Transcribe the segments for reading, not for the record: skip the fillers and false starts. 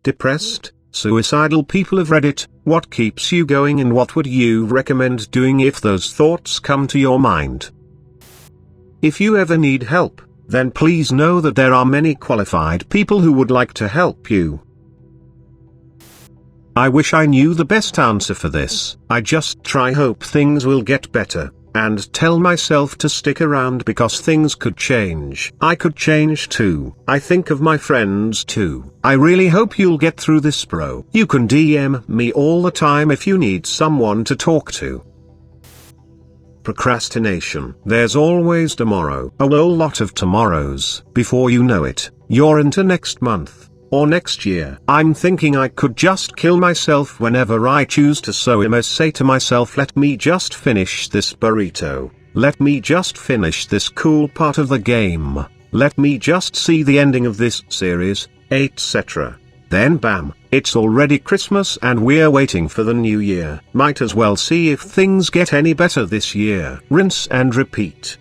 depressed, suicidal people of Reddit, what keeps you going and what would you recommend doing if those thoughts come to your mind? If you ever need help, then please know that there are many qualified people who would like to help you. I wish I knew the best answer for this. I just hope things will get better, and tell myself to stick around because things could change. I could change too. I think of my friends too. I really hope you'll get through this, bro. You can DM me all the time if you need someone to talk to. Procrastination. There's always tomorrow. A whole lot of tomorrows. Before you know it, you're into next month, or next year. I'm thinking I could just kill myself whenever I choose to, so I must say to myself, let me just finish this burrito. Let me just finish this cool part of the game. Let me just see the ending of this series, etc. Then bam, it's already Christmas and we're waiting for the new year. Might as well see if things get any better this year. Rinse and repeat.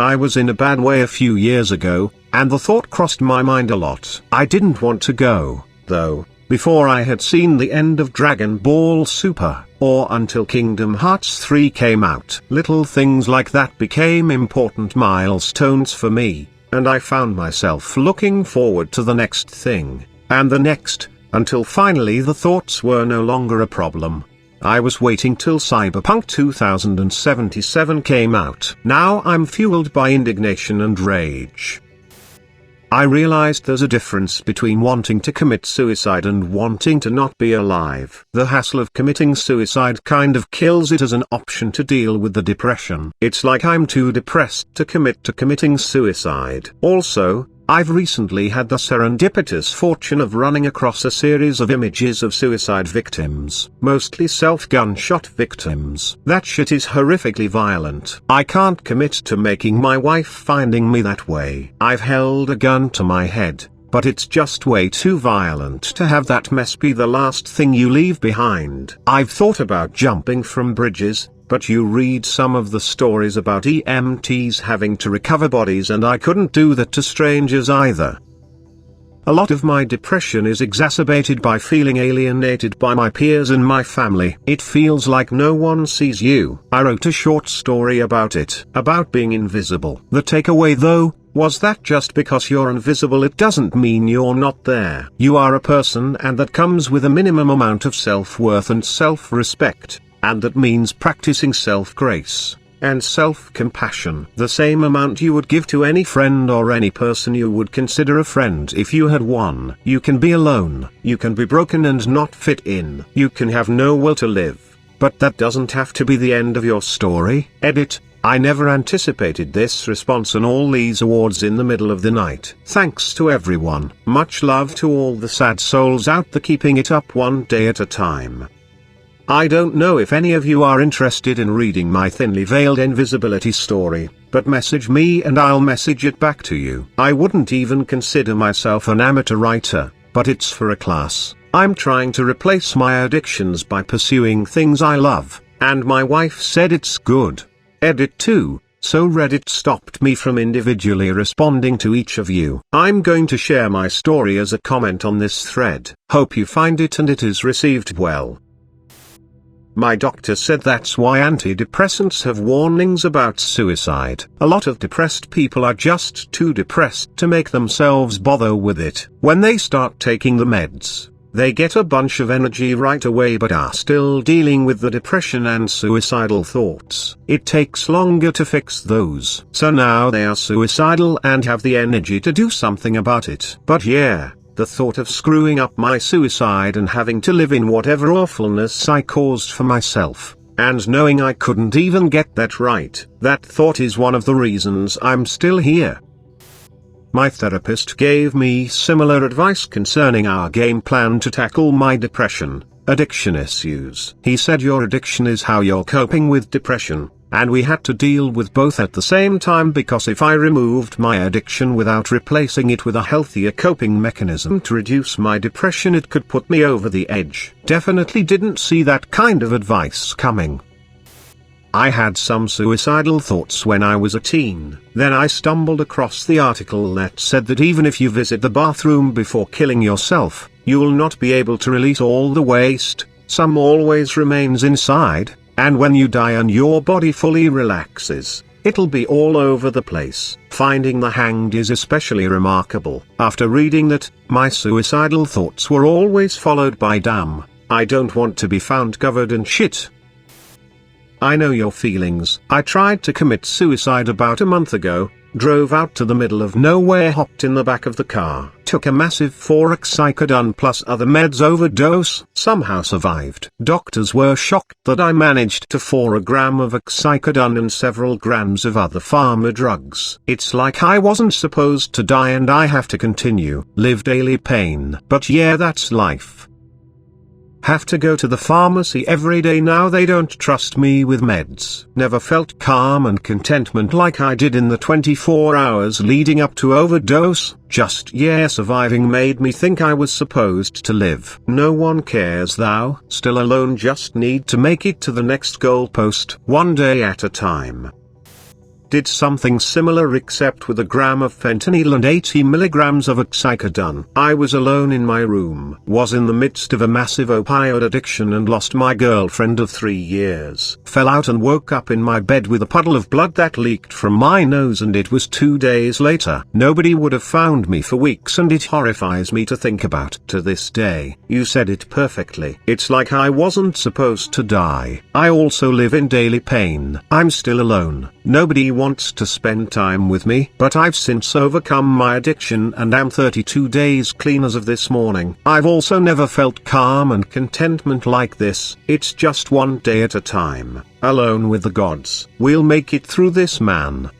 I was in a bad way a few years ago, and the thought crossed my mind a lot. I didn't want to go, though, before I had seen the end of Dragon Ball Super, or until Kingdom Hearts 3 came out. Little things like that became important milestones for me, and I found myself looking forward to the next thing, and the next, until finally the thoughts were no longer a problem. I was waiting till Cyberpunk 2077 came out. Now I'm fueled by indignation and rage. I realized there's a difference between wanting to commit suicide and wanting to not be alive. The hassle of committing suicide kind of kills it as an option to deal with the depression. It's like I'm too depressed to commit to committing suicide. Also, I've recently had the serendipitous fortune of running across a series of images of suicide victims, mostly self-gunshot victims. That shit is horrifically violent. I can't commit to making my wife finding me that way. I've held a gun to my head, but it's just way too violent to have that mess be the last thing you leave behind. I've thought about jumping from bridges, but you read some of the stories about EMTs having to recover bodies and I couldn't do that to strangers either. A lot of my depression is exacerbated by feeling alienated by my peers and my family. It feels like no one sees you. I wrote a short story about it, about being invisible. The takeaway though, was that just because you're invisible it doesn't mean you're not there. You are a person, and that comes with a minimum amount of self-worth and self-respect. And that means practicing self-grace, and self-compassion. The same amount you would give to any friend or any person you would consider a friend if you had one. You can be alone, you can be broken and not fit in. You can have no will to live, but that doesn't have to be the end of your story. Edit. I never anticipated this response and all these awards in the middle of the night. Thanks to everyone. Much love to all the sad souls out there keeping it up one day at a time. I don't know if any of you are interested in reading my thinly veiled invisibility story, but message me and I'll message it back to you. I wouldn't even consider myself an amateur writer, but it's for a class. I'm trying to replace my addictions by pursuing things I love, and my wife said it's good. Edit 2. So Reddit stopped me from individually responding to each of you. I'm going to share my story as a comment on this thread. Hope you find it and it is received well. My doctor said that's why antidepressants have warnings about suicide. A lot of depressed people are just too depressed to make themselves bother with it. When they start taking the meds, they get a bunch of energy right away but are still dealing with the depression and suicidal thoughts. It takes longer to fix those. So now they are suicidal and have the energy to do something about it. But yeah, the thought of screwing up my suicide and having to live in whatever awfulness I caused for myself, and knowing I couldn't even get that right, that thought is one of the reasons I'm still here. My therapist gave me similar advice concerning our game plan to tackle my depression, addiction issues. He said your addiction is how you're coping with depression. And we had to deal with both at the same time because if I removed my addiction without replacing it with a healthier coping mechanism to reduce my depression it could put me over the edge. Definitely didn't see that kind of advice coming. I had some suicidal thoughts when I was a teen. Then I stumbled across the article that said that even if you visit the bathroom before killing yourself, you'll not be able to release all the waste. Some always remains inside, and when you die and your body fully relaxes, it'll be all over the place. Finding the hanged is especially remarkable. After reading that, my suicidal thoughts were always followed by damn, I don't want to be found covered in shit. I know your feelings. I tried to commit suicide about a month ago. Drove out to the middle of nowhere, hopped in the back of the car, took a massive 4-oxycodone plus other meds overdose, somehow survived. Doctors were shocked that I managed to 4 gram of oxycodone and several grams of other pharma drugs. It's like I wasn't supposed to die and I have to continue, live daily pain. But yeah, that's life. Have to go to the pharmacy every day now. They don't trust me with meds. Never felt calm and contentment like I did in the 24 hours leading up to overdose. Just yeah, surviving made me think I was supposed to live. No one cares thou. Still alone, just need to make it to the next goalpost, one day at a time. Did something similar except with a gram of fentanyl and 80 milligrams of oxycodone. I was alone in my room, was in the midst of a massive opioid addiction and lost my girlfriend of 3 years. Fell out and woke up in my bed with a puddle of blood that leaked from my nose, and it was 2 days later. Nobody would have found me for weeks, and it horrifies me to think about to this day. You said it perfectly. It's like I wasn't supposed to die. I also live in daily pain. I'm still alone. Nobody wants to spend time with me, but I've since overcome my addiction and am 32 days clean as of this morning. I've also never felt calm and contentment like this. It's just one day at a time, alone with the gods. We'll make it through this, man.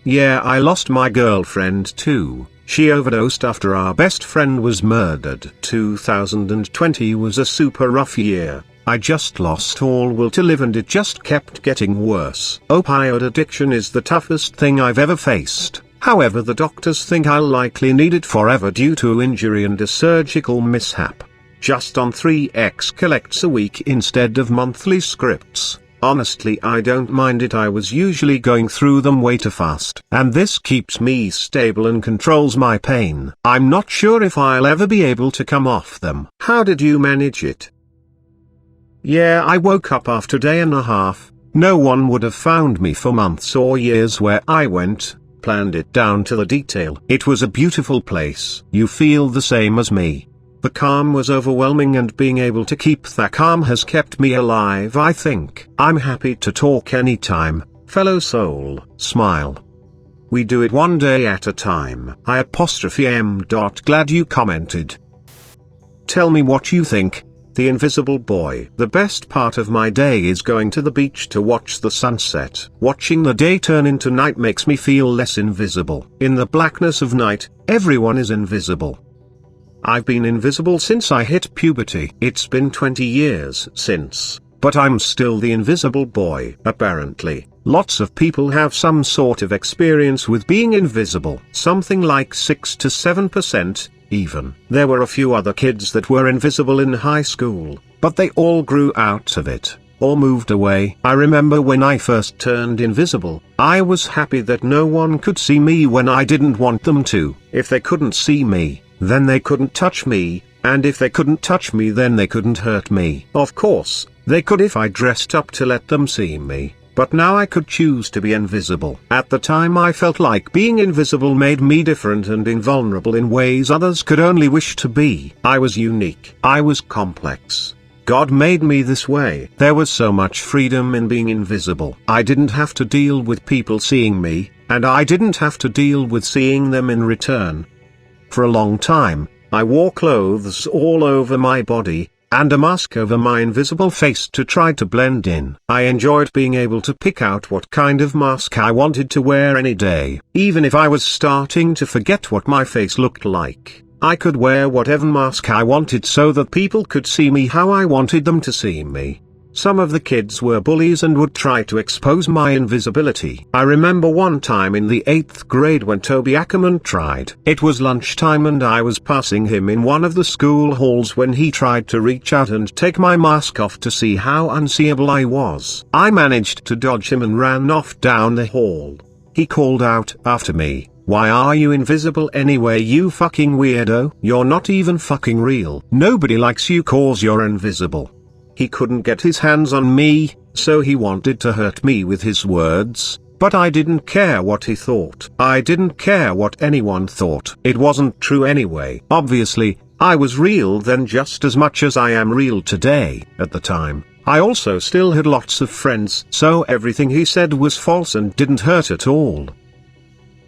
Yeah, I lost my girlfriend too. She overdosed after our best friend was murdered. 2020 was a super rough year. I just lost all will to live and it just kept getting worse. Opioid addiction is the toughest thing I've ever faced. However, the doctors think I'll likely need it forever due to injury and a surgical mishap. Just on 3x collects a week instead of monthly scripts. Honestly, I don't mind it. I was usually going through them way too fast, and this keeps me stable and controls my pain. I'm not sure if I'll ever be able to come off them. How did you manage it? Yeah, I woke up after a day and a half. No one would have found me for months or years where I went, planned it down to the detail. It was a beautiful place. You feel the same as me. The calm was overwhelming, and being able to keep that calm has kept me alive, I think. I'm happy to talk anytime, fellow soul. Smile. We do it one day at a time. I''am. Glad you commented. Tell me what you think. The Invisible Boy. The best part of my day is going to the beach to watch the sunset. Watching the day turn into night makes me feel less invisible. In the blackness of night, everyone is invisible. I've been invisible since I hit puberty. It's been 20 years since, but I'm still the Invisible Boy. Apparently, lots of people have some sort of experience with being invisible. Something like 6 to 7%. Even. There were a few other kids that were invisible in high school, but they all grew out of it, or moved away. I remember when I first turned invisible, I was happy that no one could see me when I didn't want them to. If they couldn't see me, then they couldn't touch me, and if they couldn't touch me, then they couldn't hurt me. Of course, they could if I dressed up to let them see me. But now I could choose to be invisible. At the time, I felt like being invisible made me different and invulnerable in ways others could only wish to be. I was unique. I was complex. God made me this way. There was so much freedom in being invisible. I didn't have to deal with people seeing me, and I didn't have to deal with seeing them in return. For a long time, I wore clothes all over my body, and a mask over my invisible face to try to blend in. I enjoyed being able to pick out what kind of mask I wanted to wear any day. Even if I was starting to forget what my face looked like, I could wear whatever mask I wanted so that people could see me how I wanted them to see me. Some of the kids were bullies and would try to expose my invisibility. I remember one time in the 8th grade when Toby Ackerman tried. It was lunchtime and I was passing him in one of the school halls when he tried to reach out and take my mask off to see how unseeable I was. I managed to dodge him and ran off down the hall. He called out after me, "Why are you invisible anyway, you fucking weirdo? You're not even fucking real. Nobody likes you 'cause you're invisible." He couldn't get his hands on me, so he wanted to hurt me with his words, but I didn't care what he thought. I didn't care what anyone thought. It wasn't true anyway. Obviously, I was real then just as much as I am real today. At the time, I also still had lots of friends, so everything he said was false and didn't hurt at all.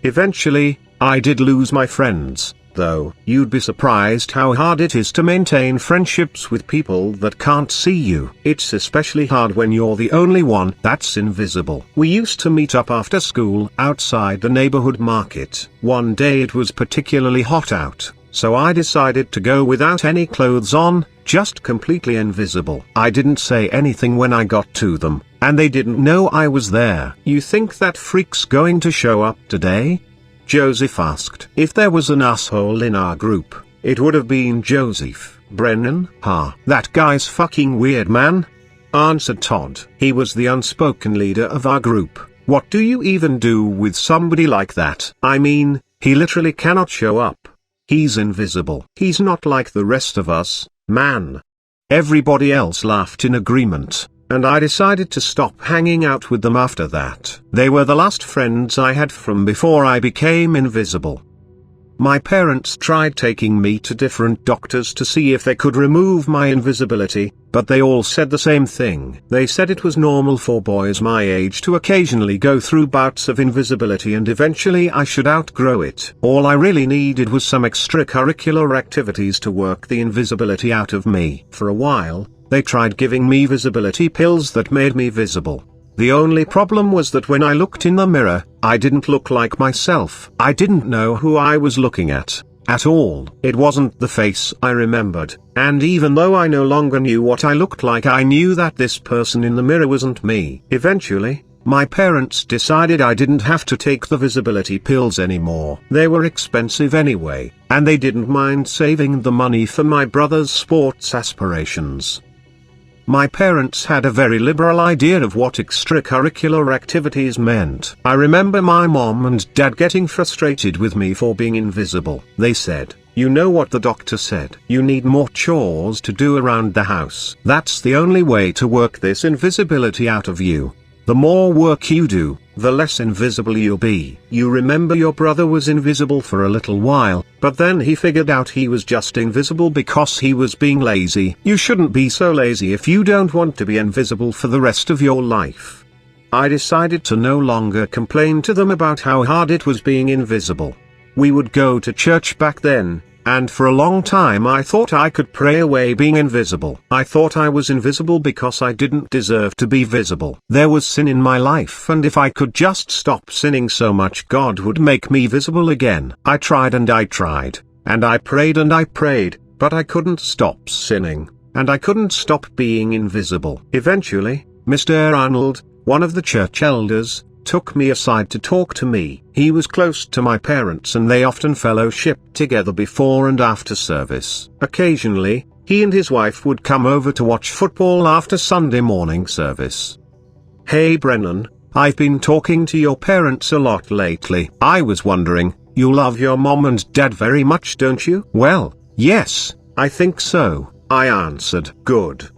Eventually, I did lose my friends, though. You'd be surprised how hard it is to maintain friendships with people that can't see you. It's especially hard when you're the only one that's invisible. We used to meet up after school outside the neighborhood market. One day it was particularly hot out, so I decided to go without any clothes on, just completely invisible. I didn't say anything when I got to them, and they didn't know I was there. You think that freak's going to show up today? Joseph asked. If there was an asshole in our group, it would have been Joseph. Brennan? That guy's fucking weird, man, answered Todd. He was the unspoken leader of our group. What do you even do with somebody like that? I mean, he literally cannot show up. He's invisible. He's not like the rest of us, man. Everybody else laughed in agreement, and I decided to stop hanging out with them after that. They were the last friends I had from before I became invisible. My parents tried taking me to different doctors to see if they could remove my invisibility, but they all said the same thing. They said it was normal for boys my age to occasionally go through bouts of invisibility and eventually I should outgrow it. All I really needed was some extracurricular activities to work the invisibility out of me. For a while, they tried giving me visibility pills that made me visible. The only problem was that when I looked in the mirror, I didn't look like myself. I didn't know who I was looking at all. It wasn't the face I remembered, and even though I no longer knew what I looked like, I knew that this person in the mirror wasn't me. Eventually, my parents decided I didn't have to take the visibility pills anymore. They were expensive anyway, and they didn't mind saving the money for my brother's sports aspirations. My parents had a very liberal idea of what extracurricular activities meant. I remember my mom and dad getting frustrated with me for being invisible. They said, "You know what the doctor said? You need more chores to do around the house. That's the only way to work this invisibility out of you. The more work you do, the less invisible you'll be." You remember your brother was invisible for a little while, but then he figured out he was just invisible because he was being lazy. You shouldn't be so lazy if you don't want to be invisible for the rest of your life. I decided to no longer complain to them about how hard it was being invisible. We would go to church back then, and for a long time I thought I could pray away being invisible. I thought I was invisible because I didn't deserve to be visible. There was sin in my life, and if I could just stop sinning so much, God would make me visible again. I tried and I tried, and I prayed and I prayed, but I couldn't stop sinning, and I couldn't stop being invisible. Eventually, Mr. Arnold, one of the church elders, took me aside to talk to me. He was close to my parents and they often fellowshipped together before and after service. Occasionally, he and his wife would come over to watch football after Sunday morning service. "Hey Brennan, I've been talking to your parents a lot lately. I was wondering, you love your mom and dad very much, don't you?" "Well, yes, I think so," I answered. Good.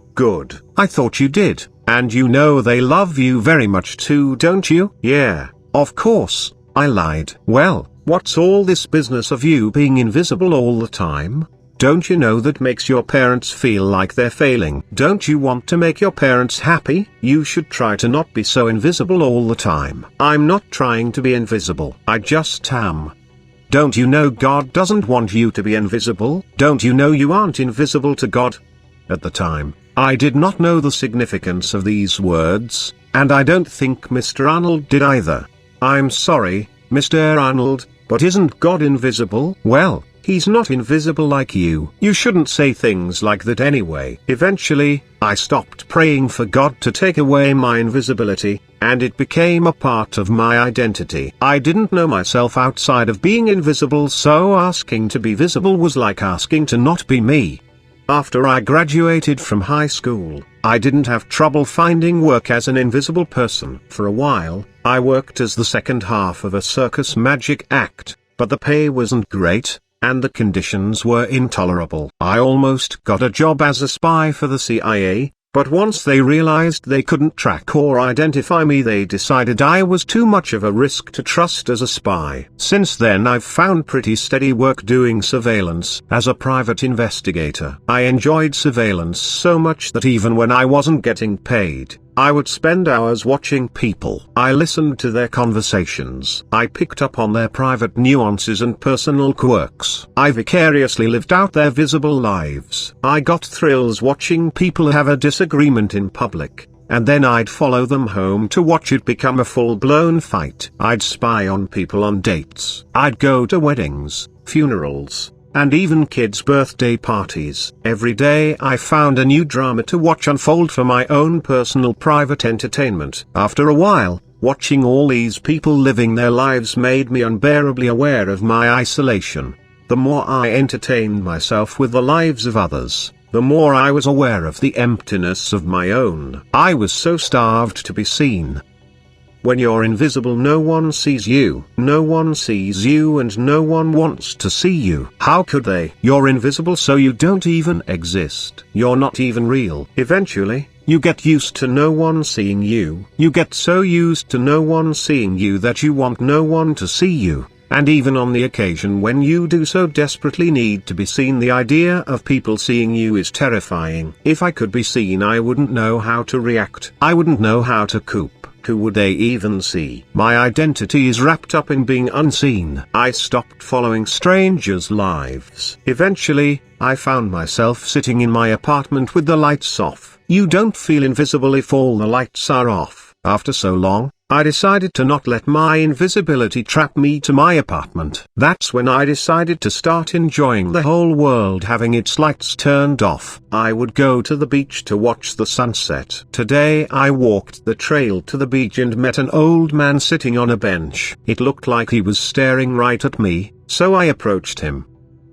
I thought you did. "And you know they love you very much too, don't you?" "Yeah, of course," I lied. "Well, what's all this business of you being invisible all the time? Don't you know that makes your parents feel like they're failing? Don't you want to make your parents happy? You should try to not be so invisible all the time." "I'm not trying to be invisible. I just am." "Don't you know God doesn't want you to be invisible? Don't you know you aren't invisible to God?" At the time, I did not know the significance of these words, and I don't think Mr. Arnold did either. "I'm sorry, Mr. Arnold, but isn't God invisible?" "Well, He's not invisible like you. You shouldn't say things like that anyway. Eventually, I stopped praying for God to take away my invisibility, and it became a part of my identity. I didn't know myself outside of being invisible, so asking to be visible was like asking to not be me. After I graduated from high school, I didn't have trouble finding work as an invisible person. For a while, I worked as the second half of a circus magic act, but the pay wasn't great, and the conditions were intolerable. I almost got a job as a spy for the CIA, but once they realized they couldn't track or identify me, they decided I was too much of a risk to trust as a spy. Since then, I've found pretty steady work doing surveillance as a private investigator. I enjoyed surveillance so much that even when I wasn't getting paid, I would spend hours watching people. I listened to their conversations. I picked up on their private nuances and personal quirks. I vicariously lived out their visible lives. I got thrills watching people have a disagreement in public, and then I'd follow them home to watch it become a full-blown fight. I'd spy on people on dates. I'd go to weddings, funerals, and even kids' birthday parties. Every day I found a new drama to watch unfold for my own personal private entertainment. After a while, watching all these people living their lives made me unbearably aware of my isolation. The more I entertained myself with the lives of others, the more I was aware of the emptiness of my own. I was so starved to be seen. When you're invisible, no one sees you. No one sees you and no one wants to see you. How could they? You're invisible, so you don't even exist. You're not even real. Eventually, you get used to no one seeing you. You get so used to no one seeing you that you want no one to see you. And even on the occasion when you do so desperately need to be seen, the idea of people seeing you is terrifying. If I could be seen, I wouldn't know how to react. I wouldn't know how to cope. Who would they even see? My identity is wrapped up in being unseen. I stopped following strangers' lives. Eventually, I found myself sitting in my apartment with the lights off. You don't feel invisible if all the lights are off. After so long, I decided to not let my invisibility trap me to my apartment. That's when I decided to start enjoying the whole world having its lights turned off. I would go to the beach to watch the sunset. Today I walked the trail to the beach and met an old man sitting on a bench. It looked like he was staring right at me, so I approached him.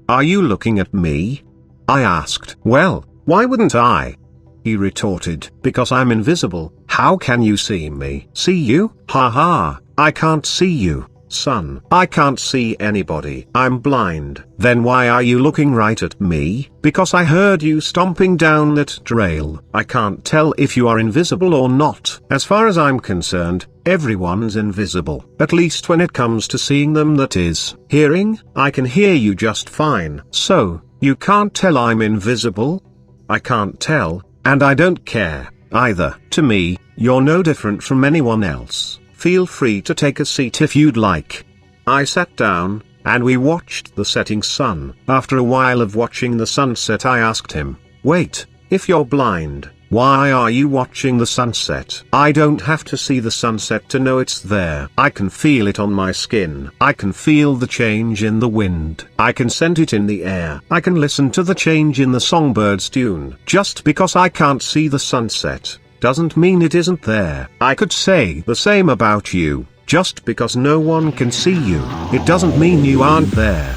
"Are you looking at me?" I asked. "Well, why wouldn't I?" he retorted. "Because I'm invisible. How can you see me?" "See you? Ha ha, I can't see you, son. I can't see anybody. I'm blind." "Then why are you looking right at me?" "Because I heard you stomping down that trail." "I can't tell if you are invisible or not. As far as I'm concerned, everyone's invisible. At least when it comes to seeing them, that is. Hearing, I can hear you just fine." "So, you can't tell I'm invisible?" "I can't tell, and I don't care either. To me, you're no different from anyone else. Feel free to take a seat if you'd like." I sat down, and we watched the setting sun. After a while of watching the sunset, I asked him, "Wait, if you're blind, why are you watching the sunset?" "I don't have to see the sunset to know it's there. I can feel it on my skin. I can feel the change in the wind. I can scent it in the air. I can listen to the change in the songbird's tune. Just because I can't see the sunset, doesn't mean it isn't there. I could say the same about you. Just because no one can see you, it doesn't mean you aren't there."